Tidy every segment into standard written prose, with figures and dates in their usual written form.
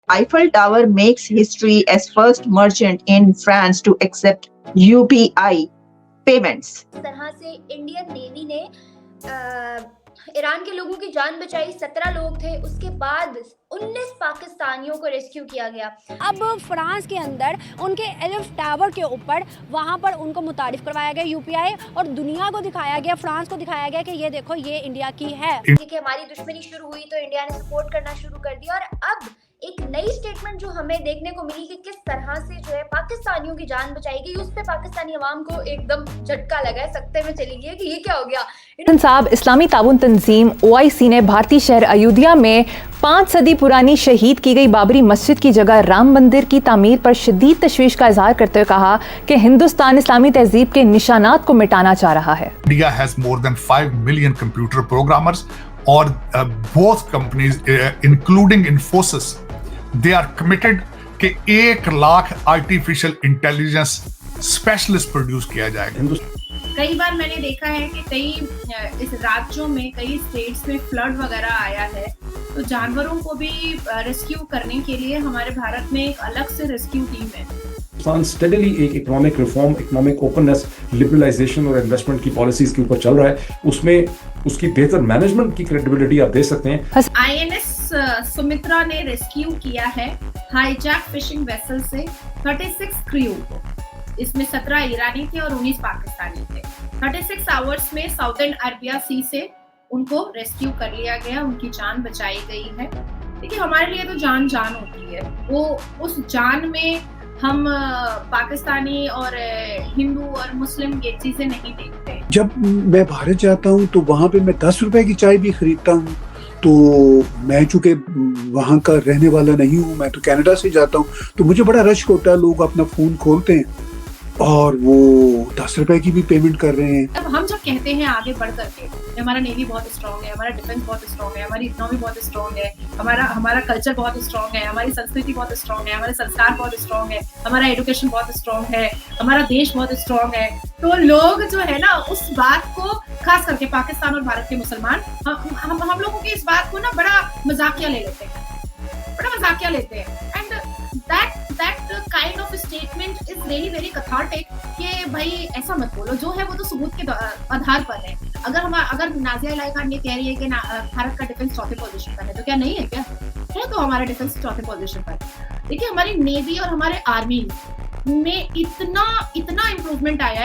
Eiffel Tower makes history as first merchant in France to accept UPI payments. इस तरह से Indian navy ने Iran के लोगों की जान बचाई। 17 लोग थे, उसके बाद 19 पाकिस्तानियों को रेस्क्यू किया गया। अब फ्रांस के अंदर उनके एलिफ टावर के ऊपर वहां पर उनको मुतारिफ करवाया गया यूपीआई, और दुनिया को दिखाया गया, फ्रांस को दिखाया गया कि ये देखो ये इंडिया की है। देखिए, हमारी दुश्मनी शुरू हुई तो इंडिया ने सपोर्ट करना शुरू कर दिया, और अब एक नई स्टेटमेंट जो हमें देखने को मिली कि किस तरह से जो है पाकिस्तानियों की जान बचाई गई, उस पे पाकिस्तानी अवाम को एकदम झटका लगा है, सख्ते में चली गई कि ये क्या हो गया। साहब, इस्लामी ताउन तंजीम OIC ने भारतीय शहर अयोध्या में 5 सदी पुरानी शहीद की गई बाबरी मस्जिद की जगह राम मंदिर की तामीर पर शदीद तशवीश का इजहार करते हुए कहा कि हिंदुस्तान इस्लामी तहजीब के निशानात को मिटाना चाह रहा है। India has more than 5 million computer programmers, और both companies including Infosys, they are committed कि 1 lakh artificial intelligence specialist produce किया जाएगा। कई बार मैंने देखा है कि कई इस राज्यों में, कई स्टेट्स में फ्लड वगैरह आया है, तो जानवरों को भी रेस्क्यू करने के लिए हमारे भारत में एक अलग से रेस्क्यू टीम है। पाकिस्तान स्टेडली एक economic reform, economic openness, liberalization और इन्वेस्टमेंट की पॉलिसीज के ऊपर चल रहा है। उसमें उसकी बेहतर मैनेजमेंट की क्रेडिबिलिटी आप दे सकते हैं। INS सुमित्रा ने रेस्क्यू किया है हाईजैक फिशिंग वेसल से 36 क्रू को। इसमें 17 ईरानी थे और 19 पाकिस्तानी थे। 36 आवर्स में साउदर्न अरबिया सी से उनको रेस्क्यू कर लिया गया, उनकी जान बचाई गई है। देखिए, हमारे लिए तो जान होती है, वो उस जान में हम पाकिस्तानी और हिंदू और मुस्लिम ये चीजें नहीं देखते। जब मैं भारत जाता हूँ तो वहाँ पे मैं 10 रुपए की चाय भी खरीदता हूँ, तो मैं चूंकि वहाँ का रहने वाला नहीं हूँ, मैं तो कनाडा से जाता हूँ, तो मुझे बड़ा रश होता है। लोग अपना फोन खोलते हैं और वो 10 रुपए की भी पेमेंट कर रहे हैं। अब हम जब कहते हैं आगे बढ़ करके हमारा नेवी बहुत स्ट्रांग है, हमारा डिफेंस बहुत स्ट्रांग है, हमारी इकोनॉमी बहुत स्ट्रांग है, हमारा कल्चर बहुत स्ट्रांग है, हमारी संस्कृति बहुत स्ट्रांग है, हमारे संस्कार बहुत स्ट्रांग है, हमारा एजुकेशन बहुत स्ट्रांग है, हमारा देश बहुत स्ट्रांग है, तो लोग जो है ना उस बात को, खास करके पाकिस्तान और भारत के मुसलमान, हम लोगों की इस बात को ना बड़ा मजाकिया ले लेते हैं। And that kind of statement is really very cathartic कि भाई ऐसा मत बोलो, जो है वो तो सबूत के आधार पर है। अगर नाज़िया इलाही खान ये कह रही है कि भारत का डिफेंस चौथे पोजीशन पर है, तो क्या नहीं है? क्या है? तो हमारा डिफेंस चौथे पोजीशन पर। देखिए, हमारी नेवी और हमारे आर्मी में इतना इम्प्रूवमेंट आया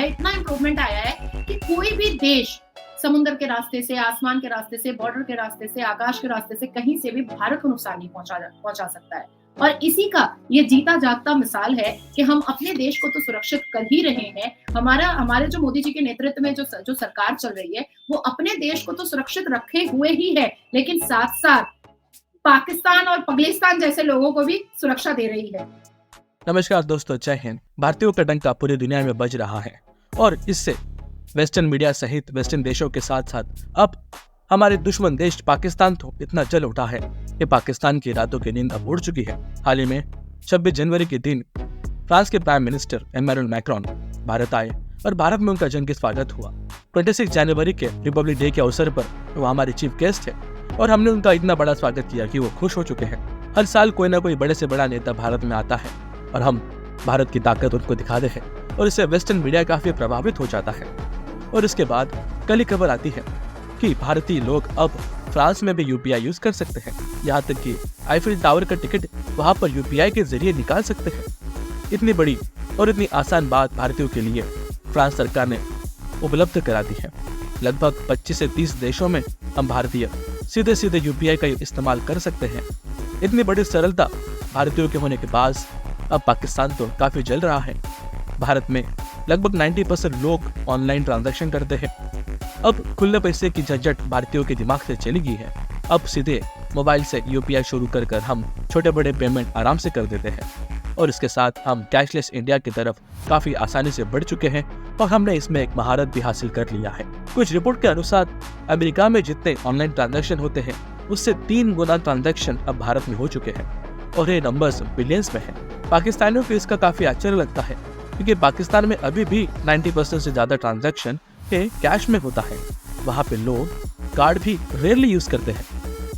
है कि कोई भी देश समुद्र के रास्ते से, आसमान के रास्ते से, बॉर्डर के रास्ते से, आकाश के रास्ते से कहीं से भी भारत को नुकसान नहीं पहुंचा सकता है। और इसी का ये जीता जागता मिसाल है कि हम अपने देश को तो सुरक्षित कर ही रहे हैं। हमारे जो मोदी जी के नेतृत्व में जो सरकार चल रही है, वो अपने देश को तो सुरक्षित रखे हुए ही है, लेकिन साथ साथ पाकिस्तान और पाकिस्तान जैसे लोगों को भी सुरक्षा दे रही है। नमस्कार दोस्तों, जय हिंद। भारतीयों का डंका पूरी दुनिया में बज रहा है, और इससे वेस्टर्न मीडिया सहित वेस्टर्न देशों के साथ साथ अब हमारे दुश्मन देश पाकिस्तान तो इतना जल उठा है कि पाकिस्तान की रातों की नींद अब उड़ चुकी है। हाल ही में 26 जनवरी के दिन फ्रांस के prime minister Emmanuel Macron Bharat आए और भारत में उनका जंगी स्वागत हुआ। 26 जनवरी के रिपब्लिक डे के अवसर पर वो हमारे चीफ गेस्ट है, और हमने उनका इतना बड़ा स्वागत किया कि वो खुश हो चुके हैं। हर साल कोई ना कोई बड़े से बड़ा नेता भारत में आता है और हम भारत की ताकत उनको दिखाते हैं, और इससे वेस्टर्न मीडिया काफी प्रभावित हो जाता है। और इसके बाद कल ही खबर आती है कि भारतीय लोग अब फ्रांस में भी यूपीआई यूज कर सकते हैं, यहाँ तक कि आईफिल टावर का टिकट वहाँ पर यूपीआई के जरिए निकाल सकते हैं। इतनी बड़ी और इतनी आसान बात भारतीयों के लिए फ्रांस सरकार ने उपलब्ध करा दी है। लगभग 25 से 30 देशों में हम भारतीय सीधे यूपीआई का इस्तेमाल कर सकते हैं। इतनी बड़ी सरलता भारतीयों के होने के बाद अब पाकिस्तान तो काफी जल रहा है। भारत में लगभग 90% लोग ऑनलाइन ट्रांजैक्शन करते हैं। अब खुले पैसे की झंझट भारतीयों के दिमाग से चली गई है। अब सीधे मोबाइल से यूपीआई शुरू कर हम छोटे बड़े पेमेंट आराम से कर देते हैं, और इसके साथ हम कैशलेस इंडिया की तरफ काफी आसानी से बढ़ चुके हैं, और हमने इसमें एक महारत भी हासिल कर लिया है। कुछ रिपोर्ट के अनुसार अमेरिका में जितने ऑनलाइन ट्रांजैक्शन होते हैं उससे 3 गुना ट्रांजैक्शन अब भारत में हो चुके हैं, और ये नंबर्स बिलियंस में है। पाकिस्तानियों को इसका काफी आश्चर्य लगता है, क्योंकि पाकिस्तान में अभी भी 90% से ज्यादा ट्रांजैक्शन कैश में होता है। वहाँ पे लोग कार्ड भी रेयरली यूज करते हैं,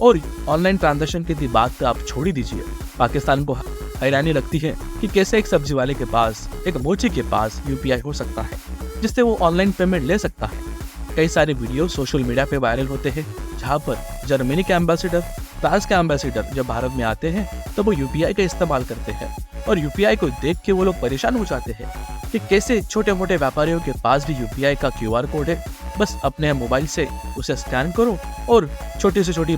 और ऑनलाइन ट्रांजैक्शन की बात तो आप छोड़ ही दीजिए। पाकिस्तान को हैरानी लगती है कि कैसे एक सब्जी वाले के पास, एक मोची के पास यूपीआई हो सकता है जिससे वो ऑनलाइन पेमेंट ले सकता है। कई सारे वीडियो सोशल मीडिया पे वायरल होते हैं जहाँ पर जर्मनी के एम्बेसडर, फ्रांस के एम्बेसडर जब भारत में आते हैं तो वो यूपीआई का इस्तेमाल करते हैं और यूपीआई को देख के वो लोग परेशान हो जाते हैं कि कैसे छोटे मोटे व्यापारियों के पास भी यूपीआई का क्यूआर कोड है, बस अपने मोबाइल से उसे स्कैन करो और छोटी से छोटी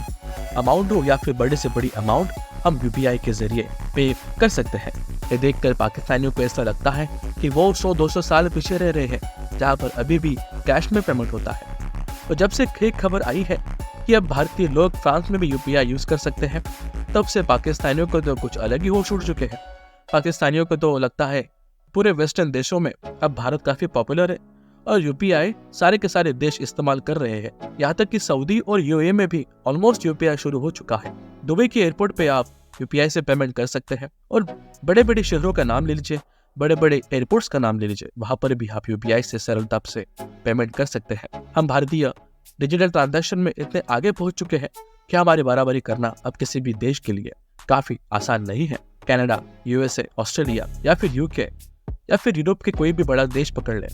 अमाउंट हो या फिर बड़े से बड़ी अमाउंट हम यूपीआई के जरिए पे कर सकते हैं। ये देखकर पाकिस्तानियों को ऐसा लगता है कि वो 100-200 साल पीछे रह रहे हैं जहाँ पर अभी भी कैश में पेमेंट होता है। तो जब से एक खबर आई है कि अब भारतीय लोग फ्रांस में भी यूपीआई यूज कर सकते हैं, तब से पाकिस्तानियों को तो कुछ अलग ही होश उड़ चुके हैं। पाकिस्तानियों को तो लगता है पूरे वेस्टर्न देशों में अब भारत काफी पॉपुलर है और यूपीआई सारे के सारे देश इस्तेमाल कर रहे हैं। यहाँ तक कि सऊदी और यूएई में भी ऑलमोस्ट यूपीआई शुरू हो चुका है। दुबई के एयरपोर्ट पे आप यूपीआई से पेमेंट कर सकते हैं और बड़े बड़े शहरों का नाम ले लीजिए, बड़े बड़े एयरपोर्ट्स का नाम ले लीजिए, वहां पर भी आप यूपीआई से सरलता से पेमेंट कर सकते हैं। हम भारतीय डिजिटल ट्रांजैक्शन में इतने आगे पहुंच चुके हैं कि हमारी बराबरी करना अब किसी भी देश के लिए काफी आसान नहीं है। कनाडा, यूएसए, ऑस्ट्रेलिया या फिर यूके या फिर यूरोप के कोई भी बड़ा देश पकड़ ले,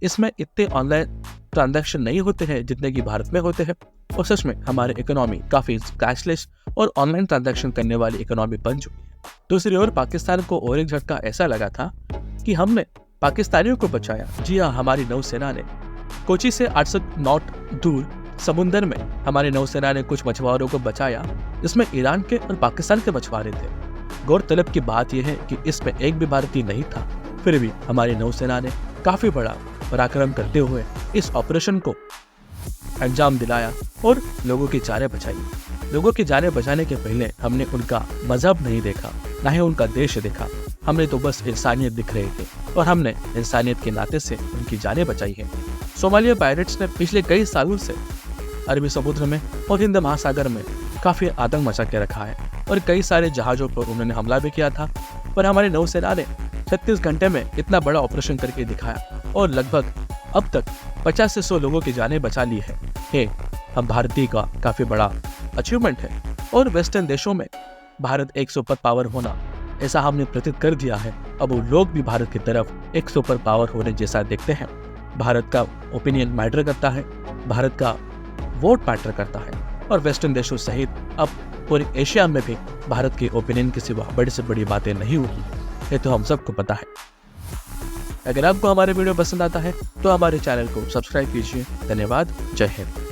इसमें इतने ऑनलाइन ट्रांजैक्शन नहीं होते हैं जितने कि भारत में होते हैं और सच में हमारी इकोनॉमी काफी कैशलेस और ऑनलाइन ट्रांजैक्शन करने वाली इकोनॉमी बन चुकी है। दूसरी ओर पाकिस्तान को और एक झटका ऐसा लगा था कि हमने पाकिस्तानियों को बचाया। जी हाँ, हमारी नौसेना ने कोची से 800 नॉट दूर समुद्र में हमारी नौसेना ने कुछ मछुआरों को बचाया, जिसमें ईरान के और पाकिस्तान के मछुआरे थे। गौरतलब की बात यह है कि इसमें एक भी भारतीय नहीं था, फिर भी हमारी नौसेना ने काफी बड़ा पराक्रम करते हुए इस ऑपरेशन को अंजाम दिलाया और लोगों की जानें बचाई। लोगों की जानें बचाने के पहले हमने उनका मजहब नहीं देखा, ना ही उनका देश देखा, हमने तो बस इंसानियत दिख रहे थे और हमने इंसानियत के नाते से उनकी जानें बचाई है। सोमालिया पायरेट्स ने पिछले कई सालों से अरबी समुद्र में और हिंद महासागर में काफी आतंक मचा के रखा है और कई सारे जहाजों पर उन्होंने हमला भी किया था, पर हमारी नौसेना ने 36 घंटे में इतना बड़ा ऑपरेशन करके दिखाया और लगभग अब तक 50 से 100 लोगों की जानें बचा ली है। हम भारतीय का काफी बड़ा अचीवमेंट है और वेस्टर्न देशों में भारत एक सुपर पावर होना ऐसा हमने प्रतीत कर दिया है। अब वो लोग भी भारत की तरफ एक सुपर पावर होने जैसा देखते हैं। भारत का ओपिनियन मैटर करता है, भारत का वोट मैटर करता है और वेस्टर्न देशों सहित अब पूरे एशिया में भी भारत के ओपिनियन के सिवा बड़ी से बड़ी बातें नहीं होगी, ये तो हम सबको पता है। अगर आपको हमारे वीडियो पसंद आता है तो हमारे चैनल को सब्सक्राइब कीजिए। धन्यवाद। जय हिंद।